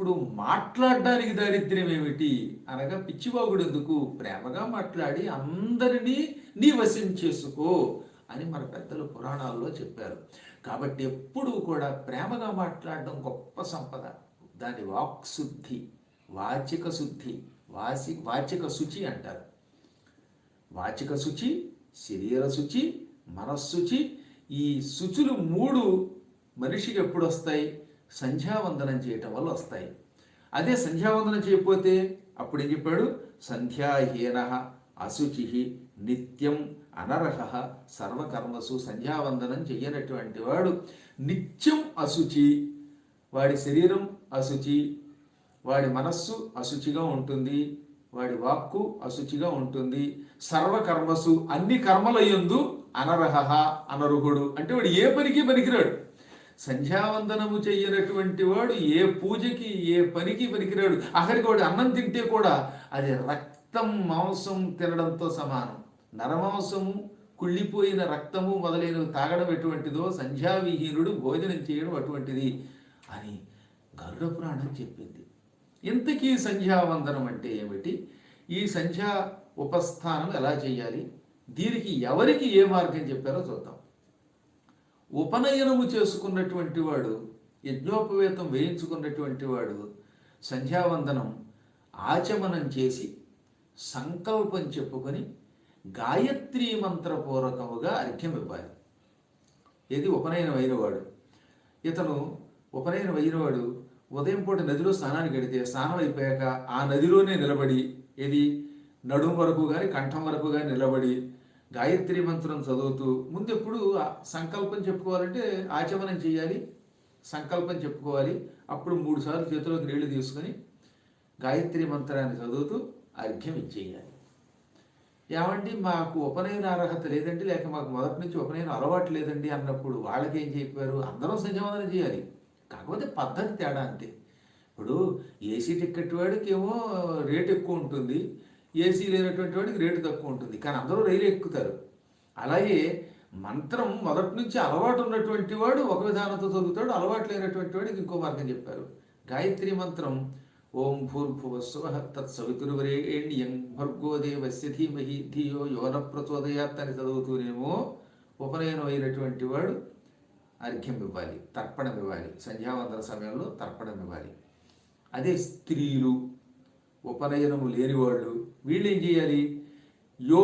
ఉన్నప్పుడు మాట్లాడడానికి దారిద్ర్యం ఏమిటి అనగా పిచ్చివాగుడు ఎందుకు, ప్రేమగా మాట్లాడి అందరినీ నీ వశం చేసుకో అని మన పెద్దలు పురాణాల్లో చెప్పారు. కాబట్టి ఎప్పుడూ కూడా ప్రేమగా మాట్లాడడం గొప్ప సంపద. దాని వాక్శుద్ధి, వాచిక శుద్ధి, వాచిక శుచి అంటారు. వాచిక శుచి, శరీర శుచి, మనస్సుచి. ఈ శుచులు మూడు మనిషికి ఎప్పుడు వస్తాయి? సంధ్యావందనం చేయటం వల్ల వస్తాయి. అదే సంధ్యావందనం చేయకపోతే అప్పుడు ఏం చెప్పాడు? సంధ్యాహీన అశుచి నిత్యం అనర్హ సర్వకర్మసు. సంధ్యావందనం చెయ్యనటువంటి వాడు నిత్యం అశుచి, వాడి శరీరం అశుచి, వాడి మనస్సు అశుచిగా ఉంటుంది, వాడి వాక్కు అశుచిగా ఉంటుంది. సర్వకర్మసు అన్ని కర్మలయందు అనర్హ అనర్హుడు, అంటే వాడు ఏ పనికి పనికిరాడు. సంధ్యావందనము చెయ్యనటువంటి వాడు ఏ పూజకి ఏ పనికి పనికిరాడు. ఆఖరికి వాడు అన్నం తింటే కూడా అది రక్తం మాంసం తినడంతో సమానం. నరమాంసము, కుళ్ళిపోయిన రక్తము మొదలైనవి తాగడం ఎటువంటిదో సంధ్యావిహీనుడు భోజనం చేయడం అటువంటిది అని గరుడ పురాణం చెప్పింది. ఇంతకీ సంధ్యావందనం అంటే ఏమిటి? ఈ సంధ్యా ఉపస్థానం ఎలా చేయాలి? దీనికి ఎవరికి ఏ మార్గం చెప్పారో చూద్దాం. ఉపనయనము చేసుకున్నటువంటి వాడు, యజ్ఞోపవేతం వేయించుకున్నటువంటి వాడు సంధ్యావందనం ఆచమనం చేసి సంకల్పం చెప్పుకొని గాయత్రీ మంత్రపూర్వకముగా అర్ఘ్యం ఇవ్వాలి. ఇది ఉపనయనం అయినవాడు. ఇతను ఉపనయనం అయినవాడు ఉదయం పూట నదిలో స్నానానికి వెడితే స్నానం అయిపోయాక ఆ నదిలోనే నిలబడి, ఇది నడుము వరకు కానీ కంఠం వరకు కానీ నిలబడి గాయత్రి మంత్రం చదువుతూ, ముందు ఎప్పుడు సంకల్పం చెప్పుకోవాలంటే ఆచమనం చేయాలి, సంకల్పం చెప్పుకోవాలి. అప్పుడు 3 సార్లు చేతిలోకి నీళ్లు తీసుకొని గాయత్రి మంత్రాన్ని చదువుతూ అర్ఘ్యం ఇచ్చేయాలి. ఏమండి మాకు ఉపనయన అర్హత లేదండి, లేక మాకు మొదటి నుంచి ఉపనయన అలవాటు లేదండి అన్నప్పుడు వాళ్ళకి ఏం చెప్పారు? అందరూ సంధ్యావందనం చేయాలి, కాకపోతే పద్ధతి తేడా అంతే. ఇప్పుడు ఏసీ టికెట్ వాడికి ఏమో రేటు ఎక్కువ ఉంటుంది, ఏసీ లేనటువంటి వాడికి రేటు తక్కువ ఉంటుంది, కానీ అందరూ రైలు ఎక్కుతారు. అలాగే మంత్రం మొదటి నుంచి అలవాటు ఉన్నటువంటి వాడు ఒక విధానంతో చదువుతాడు, అలవాటు లేనటువంటి వాడికి ఇంకో మార్గం చెప్పారు. గాయత్రి మంత్రం ఓం భూర్భువస్సువః తత్సవితుర్వరేణ్యం భర్గో దేవస్య ధీమహి ధియో యో నః ప్రచోదయాత్ అని చదువుతూనేమో ఉపనయనం అయినటువంటి వాడు అర్ఘ్యం ఇవ్వాలి, తర్పణం ఇవ్వాలి. సంధ్యావందన సమయంలో తర్పణం ఇవ్వాలి. అదే స్త్రీలు, ఉపనయనము లేనివాళ్ళు, వీళ్ళు ఏం చేయాలి? యో